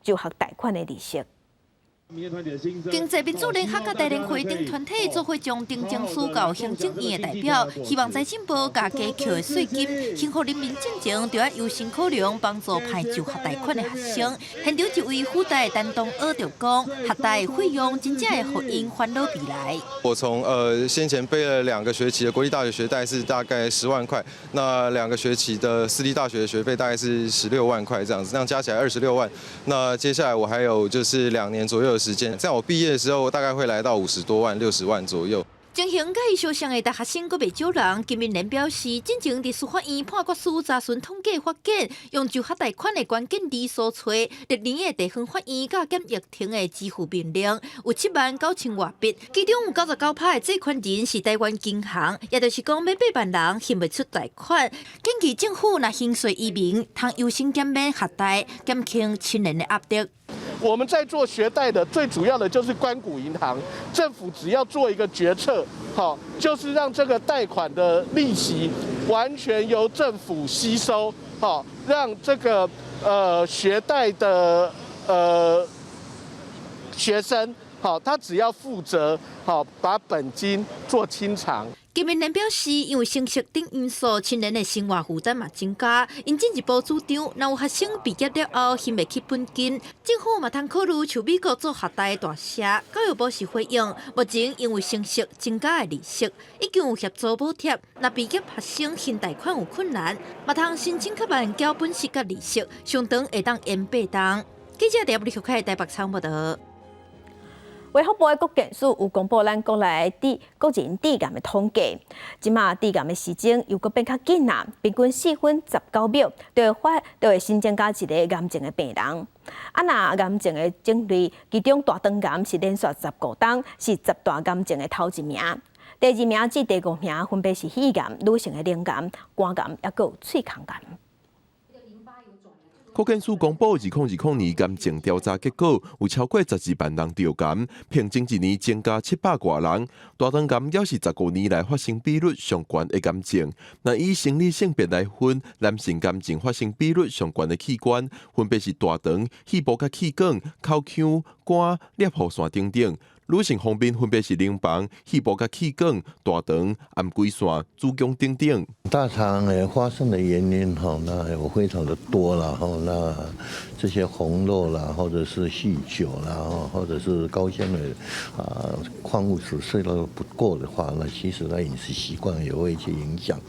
就学贷款的利息。经济民主联合甲大联会等团体做伙将订正书到行政院的代表，希望财政部加加扣的税金，幸福人民进前就要优先考量帮助派就学贷款的学生。现场一位附带担当学着讲，学贷费用真正会互因烦恼未来。我从先前背了2个学期的国立大学学贷是大概10万块，那2个学期的私立大学的学费大概是16万块这样子，这样加起来26万。那接下来我还有就是2年左右。时间，在我毕业的时候，大概会来到50多万、60万左右。情形甲伊相像的大学生阁袂少人，金明联表示，进前伫司法院判决书查询统计发现，用就学贷款的关键字所找，历年的地方法院甲检疫庭的支付命令有79000外笔，其中有99%的借款人是台湾银行，也就是讲要8万人还袂出贷款。建议政府若兴税移民，通优先减免学贷，减轻亲人的压力。我们在做学贷的，最主要的就是官股银行，政府只要做一个决策，就是让这个贷款的利息完全由政府吸收，让这个学贷的学生，他只要负责把本金做清偿。金明联表示，因为升息等因素，亲人的生活负担嘛增加。因进一步主张，若有学生毕业了后还袂起本金，政府嘛通考虑像美国做学贷的大社，教育部是回应。目前因为升息增加的利息，已经有协助补贴。若毕业学生还贷款有困难，嘛通申请较慢缴本息甲利息，上长会当延8档。记者在台北台北仓报道。卫福部的国健署有公布咱国内个人致癌的统计，即马致癌的时钟又搁变较紧啦，平均4分19秒就会新增加一个癌症的病人。若癌症的种类，其中大肠癌是连续15档，是10大癌症的头1名。第2名至第5名分别是肺癌、女性的淋癌、肝癌，也有喙腔癌。国健署公布2020年癌症调查结果，有超过12万人得癌，平均一年增加700多人。大肠癌也是15年来发生比率上悬的癌症。那以生理性别来分，男性癌症发生比率上悬的器官，分别是大肠、肺部甲气管、口腔、肝、颞颌线等等。旅程方面分别是冷房、气部甲气管、大肠、暗规线、子宫等等。大肠发生的原因那有非常的多了那这些红肉啦，或者是酗酒啦，或者是高纤维矿物质摄入不够的话，那其实饮食习惯也会去影响，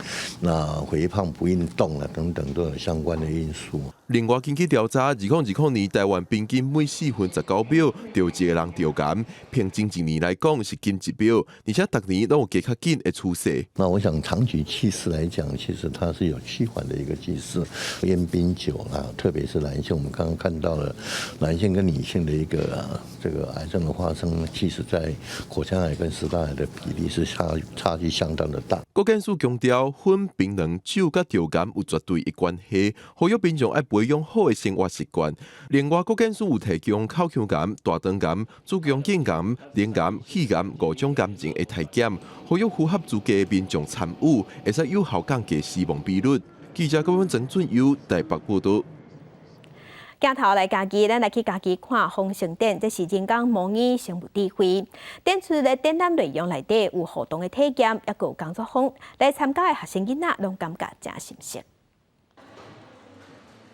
那肥胖、不运动啦等等都有相关的因素。另外，根据调查，2020年台湾平均每4分19秒就有1个人着癌，平均一年来讲是近1秒，而且逐年都有加较紧的趋势。那我想长期趋势来讲，其实它是有趋缓的一个趋势。烟槟酒啦，特别是男性，我们刚刚看到了男性跟女性的一个这个癌症的发生，其实在口腔癌跟食道癌的比例是差距相当的大。国健署强调，薰、槟榔、酒甲着癌有绝对的关系，呼吁民众爱培养好的生活习惯。另外，国健署有提供口腔癌、大肠癌、子宫颈癌、脸癌、气癌5种癌症的体检，呼吁符合资格的民众参与，会使有效降低死亡比率。记者高文郑俊友台北报道。镜头来家己，咱来去家己看丰盛展，这是人工模拟生物智慧。展出的展览内容内底有互动的体验，也有工作坊。来参加的学生囡仔拢感觉真新鲜。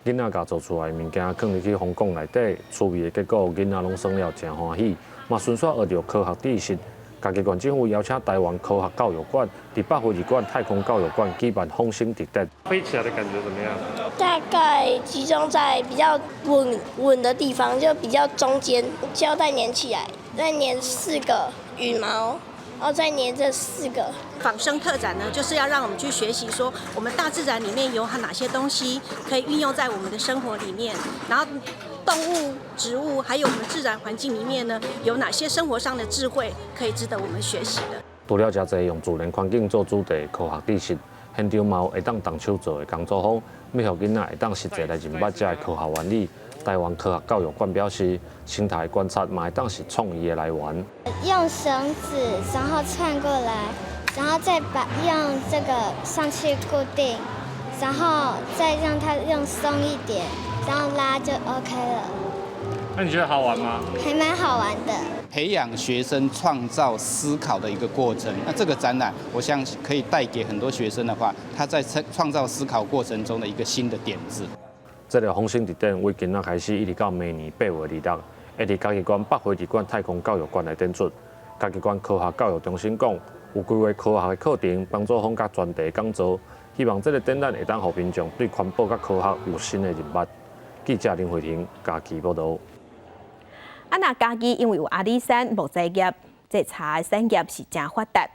囡仔甲做出来的物件，放入去风筒内底，趣味的结果，囡仔拢爽了真欢喜。嘛，顺续学到科学知识。嘉义县政府邀请台湾科学教育馆、伫北回二馆太空教育馆举办风声特展。飞起来的感觉怎么样？大概集中在比较稳的地方，就比较中间，胶带粘起来，再粘4个羽毛。然后再粘这4个仿生特展呢，就是要让我们去学习说，我们大自然里面有哪些东西可以运用在我们的生活里面，然后动物、植物还有我们自然环境里面呢，有哪些生活上的智慧可以值得我们学习的。除了真侪用自然环境做主题科学知识，现场嘛有会当动手做的工作坊，要互囡仔会当实际来认捌这科学原理。台湾科学教育馆表示，生态观察嘛会当是创意的来源。用绳子，然后串过来，然后再用这个上去固定，然后再让它用松一点，然后拉就 OK 了。那你觉得好玩吗？还蛮好玩的。培养学生创造思考的一个过程。那这个展览，我相信可以带给很多学生的话，他在创造思考过程中的一个新的点子。这个风声特展为今仔开始，一直到明年8月2日，会伫嘉义县北回二馆太空教育馆内展出。嘉义县科学教育中心讲，有规划科学的课程、帮助坊甲专题讲座，希望这个展览会当让民众对环保甲科学有新的认捌。记者林慧婷嘉义报道。那嘉义因为有阿里山木材业，这茶的产业是真发达。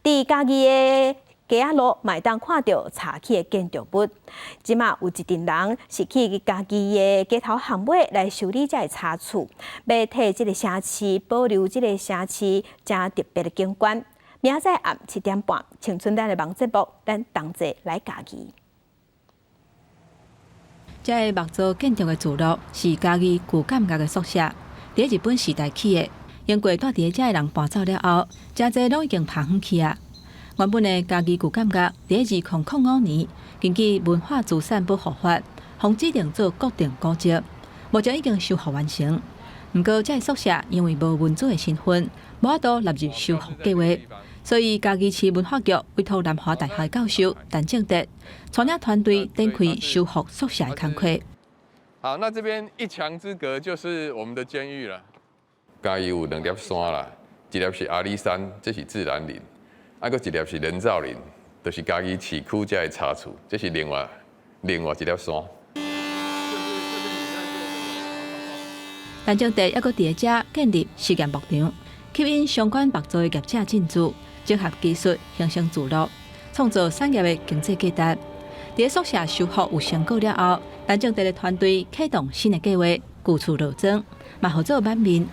伫嘉义的街仔路，嘛会当看到茶器的建筑物。即马有一群人是去家己的街头巷尾来修理这个茶厝，要替这个城市保留这个城市真特别的景观。明仔暗7点半，青春咱的网节目，咱同齐来家己。这个木造建筑的聚落是嘉义旧感觉的宿舍，伫日本时代起的。因过住伫遮的人搬走了后，真侪拢已经爬远去啊。原本的嘉义旧感觉，伫2005年，根据文化资产保护法，防指定做国定古迹，目前已经修复完成。不过，这个宿舍因为无文组的身份，无法度纳入修复计划，所以嘉义市文化局委托南华大学的教授陈正德，带领团队展开修复宿舍的工作。好，那这边一墙之隔就是我们的监狱了。嘉义有2粒山啦，一粒是阿里山，这是自然林。啊，搁一粒是人造林，就是嘉义市区遮的茶厝，这是另外一粒山。陈正德还搁伫遮建立实验牧场，吸引相关木造的业者进驻，结合技术形成聚落，创造产业的经济价值。伫宿舍修复有成果了后，陈正德的团队启动新的计划，旧厝落装，嘛合作满面。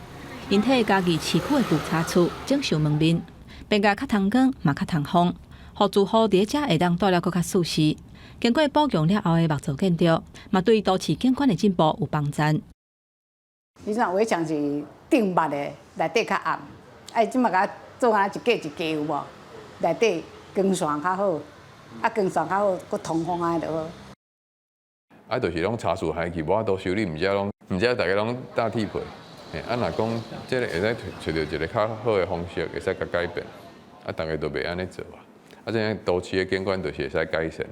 因替嘉义市区的旧茶厝整修门面，变甲较通光，嘛较通风，互住户伫遮会当住了搁较舒适。经过保养了后的木造建筑，嘛对都市景观的进步有帮助。你像围墙是顶木的，内底较暗，即马甲做啊一格一格有无？内底光线较好，光线较好，佮通风安尼就好。就是拢茶树害去，无法度修理，毋知大家拢打铁皮。啊，若讲这个会使找到一个较好的方式，会使甲改变，啊，大家都袂安尼做啊，啊，这样都市的景观就是会使改善。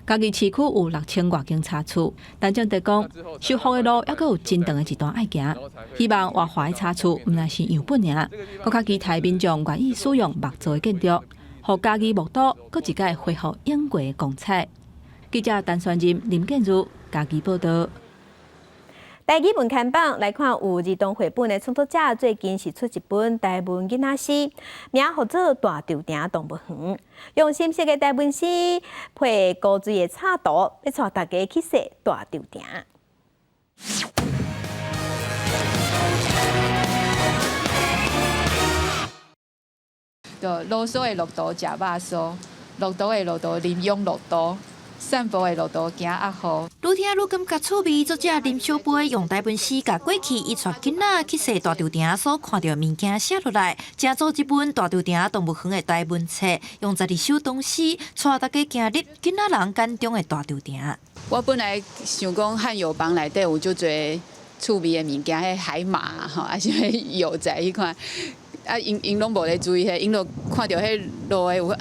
嘉义市区有6000多间茶厝，但正地讲，修复的路还佫有真长的一段爱行。希望活化的茶厝毋但是样本尔，佫较期待民众愿意使用木造的建筑，互嘉义木都佫一届恢复永过的光彩。记者陈宣仁、林建如，嘉义报道。台语文刊榜来看，有儿童绘本的创作者最近是出一本台文囡仔诗，名叫做《大稻埕动物园》，用深色的台文诗配高水的插图，要带大家去踅大稻埕。就啰嗦的骆驼食肉酥，骆驼的骆驼林用骆驼。散步的路途行压好，愈听愈感觉趣味。作者林小飞用台本诗，甲过去伊带囡仔去踅大稻埕所看到物件写落来，成做一本大稻埕动物园的台文册，用12首唐诗，带大家行入囡仔人眼中的大稻埕。我本来想讲汉友邦内底有足侪趣味的物件，迄海马吼，还是迄幼崽迄款，啊，因拢无咧注意迄，因就看到迄路的有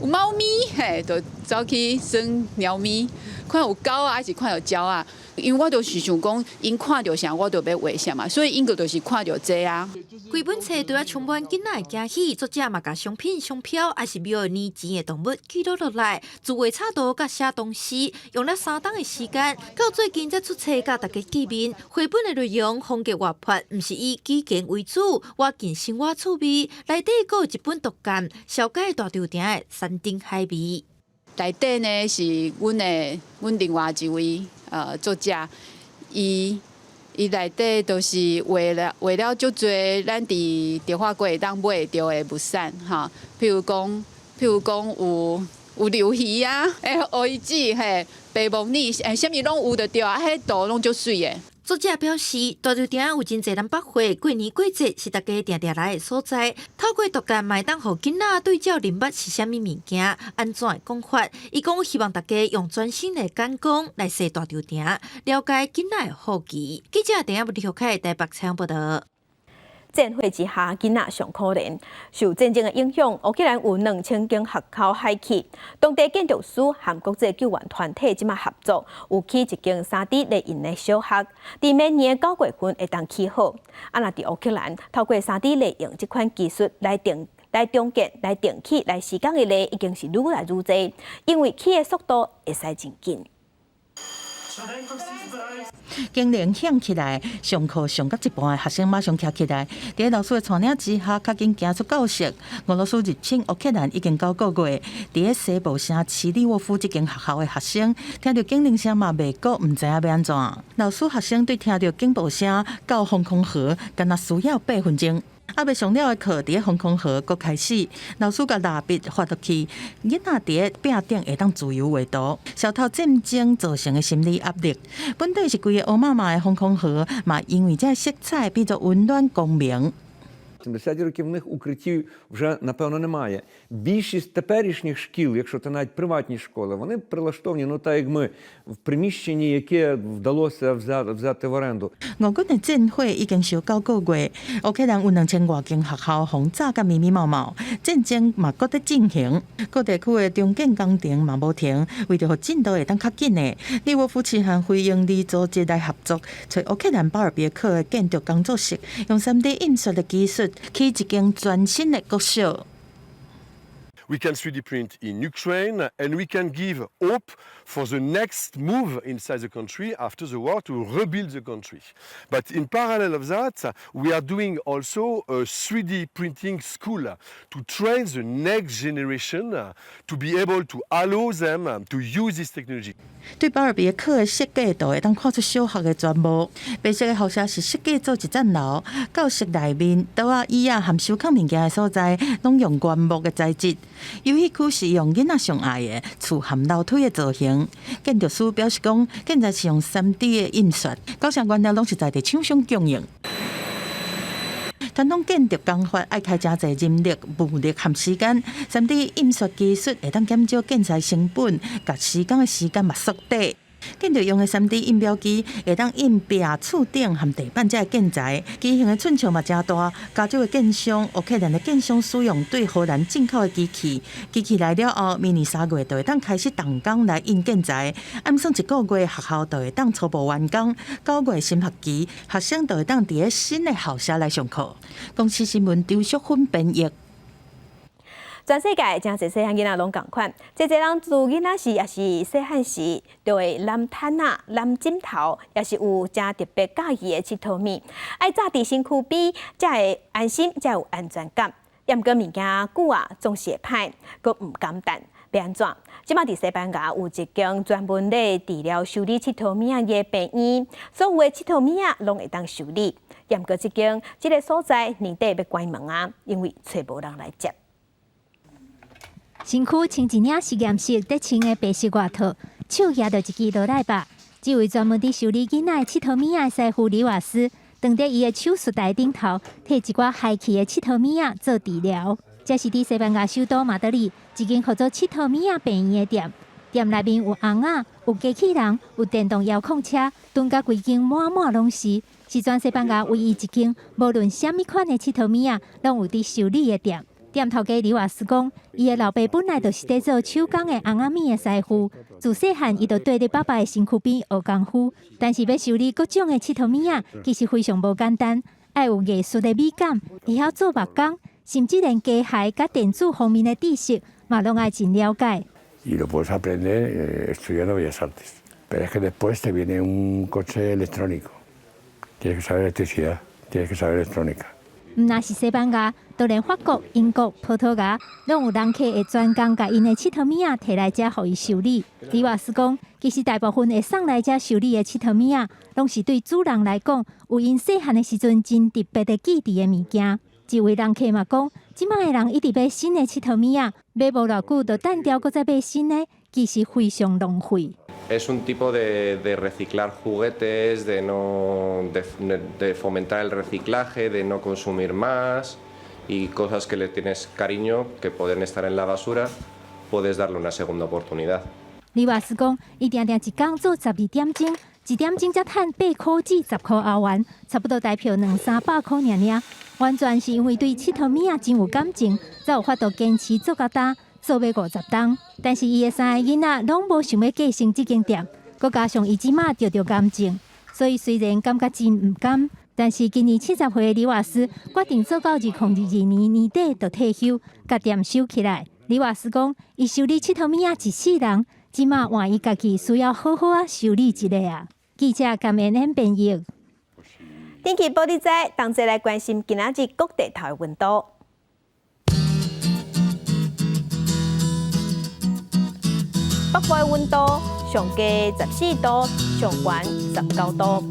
有猫咪，嘿，就走去耍猫咪，看有狗啊，还是看到鸟啊？因为我就是想讲，因看到啥，我就要画啥嘛，所以因个就是看到这啊。规本册都要充满囡仔的惊喜，作者嘛甲商品、商标，还是庙年钱的动物记录落来，自画插图甲写唐诗，用了3档的时间，到最近才出册，甲大家见面。绘本的内容风格活泼，毋是以基建为主，活近生活趣味。内底阁有一本独感，小解大稻埕的山珍海味。内底呢是阮另外一位作者，伊内底都是画了足侪咱伫潮化街会当买到的物产哈，譬如讲有鱿鱼啊，蚵仔嘿，白木耳，啥物拢有得着啊，迄图拢足水的。作者表示，大稻埕有真侪人捌会，过年过节是大家定定来的所在。透过独家卖当，互囡仔对照认捌是啥物物件，安怎讲法？伊讲希望大家用专心的眼光来踅大稻埕，了解囡仔的好奇。记者电影不离开台北采访报道。战火之下，囡仔上可怜。受战争的影响，乌克兰有2000间学校废弃。当地建筑师和国际救援团体即马合作，有起一间3D 列印的小学，伫明年9月份会当起好。啊，若伫乌克兰透过3D 列印这款技术来重建、来定起、来施工的例已经是愈来愈多，因为起的速度会使真紧。经铃响起来，上课上到一半的学生马上站起来，伫老师的带领之下，较紧行出教室。俄罗斯入侵乌克兰已经9个月，伫西部城奇利沃夫这间学校的学生，听到警铃声嘛，袂过毋知影要安怎。老师学生对听到警报声到防空壕，敢若需要8分钟。还未上了的课，伫防空壕搁开始，老师甲蜡笔发落去，囡仔伫壁顶会当自由画图，消透战争造成的心理压力。本地是规个乌麻麻的防空壕，嘛因为这色彩变作温暖光明。 70 років в них укриттів вже, напевно, немає. Більшість теперішніх шкіл, якщо це навіть приватні школи, вони прилаштовані, так як ми, в приміщенні, яке вдалося взяти в оренду. 俄軍的戰火已經燒9個月，烏克蘭有2000多間學校轟炸甲密密麻麻，戰爭嘛擱在進行，各地區的重建工程嘛無停，為着讓進度會當較緊的，利沃夫市和非營利組織來合作，找烏克蘭巴爾別克的建築工作室，用 3D 印刷的技術。 起一間全新的國小。 We can 3D print in Ukraine, and we can give hope for the next move inside the country after the war to rebuild the country. But in parallel of that, we are doing also a 3D printing school to train the next generation to be able to allow them to use this technology. 对巴尔别克的设计图会当看出小学的全貌。白色的校舍是设计做一层楼，教室内面桌啊、椅啊和收藏物件的所在，拢用原木的材质。游戏区是用囡仔上爱的厝和楼梯的造型。建筑师表示讲，现在是用3D 的印刷，高项原料拢是在地厂商供应。 传统建筑工法爱开真侪人力、物力和时间，3D 印刷技术会当减少建材成本，甲施工的时间嘛缩短。建着用的 3D 印表机会当印壁、厝顶和地板这建材，机型的寸尺嘛真大。加州的建商乌克兰的建商使用对荷兰进口的机器，机器来了后，明年3月就会当开始动工来印建材。按算1个月，学校就会当初步完工。9月新学期，学生就会当伫新的校舍来上课。公司新闻周淑芬编译。全世界真侪细汉囡仔拢共款，侪人自囡仔时也是细汉时，就会揽毯仔、揽枕头，也是有真特别介意的佚佗物。爱早伫身躯边，才会安心，才有安全感。要毋过物件久啊，总是会歹，佫毋甘等，要安怎？即摆伫西班牙有一间专门咧治疗修理佚佗物仔的病院，所有的佚佗物仔拢会当修理。要毋过即个所在年底要关门啊，因为找无人来接。身躯穿一领实验室得穿的白色外套，手拿着一支罗莱把。这位专门伫修理囡仔的佚佗物仔师傅李瓦斯，当伫伊的手术台顶头，摕一寡害去的佚佗物仔做治疗。这是伫西班牙首都马德里一间叫做佚佗物仔病院的店。店内面有翁仔，有机器人，有电动遥控车，顿甲规间满满拢是。是全西班牙唯一一间，无论什么款的佚佗物仔，拢有伫修理的店。店头家李瓦斯讲，伊的老爸本来就是在做手工的翁仔面的师傅，自细汉伊就对伫爸爸的身躯边学功夫。但是要修理各种的佚佗物仔，其实非常无简单，要有艺术的美感，会晓做木工，甚至连机械甲电子方面的知识，嘛拢爱真了解。Y lo puedes aprender estudiando Bellas Artes. Pero es que después te viene un coche electrónico. Tienes que saber electricidad, tienes que saber electrónica. 毋那是西班牙，就连法国、英国、葡萄牙，拢有人客会专工甲因的佚佗物仔摕来遮，互伊修理。李瓦斯讲，其实大部分会送来遮修理的佚佗物仔，拢是对主人来讲，有因细汉的时阵真特别的记忆的物件。一位人客嘛讲，即摆的人一直买新的佚佗物仔，买无偌久就单调，搁再买新的，其实非常浪费。Es un tipo de reciclar juguetes, de fomentar el reciclaje, de no consumir más y cosas que le tienes cariño, que pueden estar en la basura, puedes darle una segunda oportunidad. 李瓦斯讲，伊定定一工做12点钟，1点钟才赚8块至10块澳元，差不多台票200-300块尔。完全是因为对佚佗物仔真有感情，才有法度坚持做到大。做要50档，但是伊的3个囡仔拢无想要继承这间店，佮加上伊即马着癌症，所以虽然感觉真毋甘，但是今年70岁的李瓦斯决定做到2022年年底就退休，甲店收起来。李瓦斯讲，伊修理佚佗物仔一世人，即马换伊家己需要好好啊修理一个啊。记者感恩编译。天气报你知，同齐来关心今仔日各地头的温度。北部的温度上低14度，上悬19度。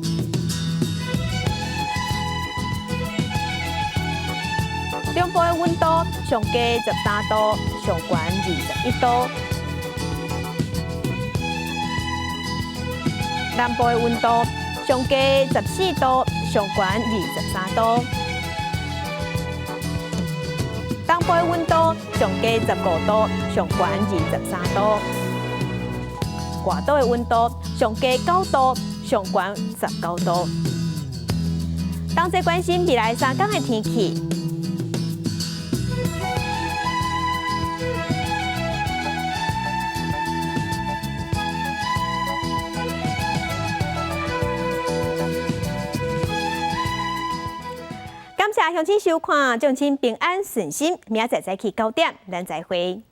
中部的温度上低13度，上悬21度。南部的温度上低14度，上悬23度。东部的温度上低15度，上悬23度。外岛的温度上低9度，上悬19度。同齐关心未来3天的天气。感谢乡亲收看，祝亲平安顺心，明仔载早起9点，咱再会。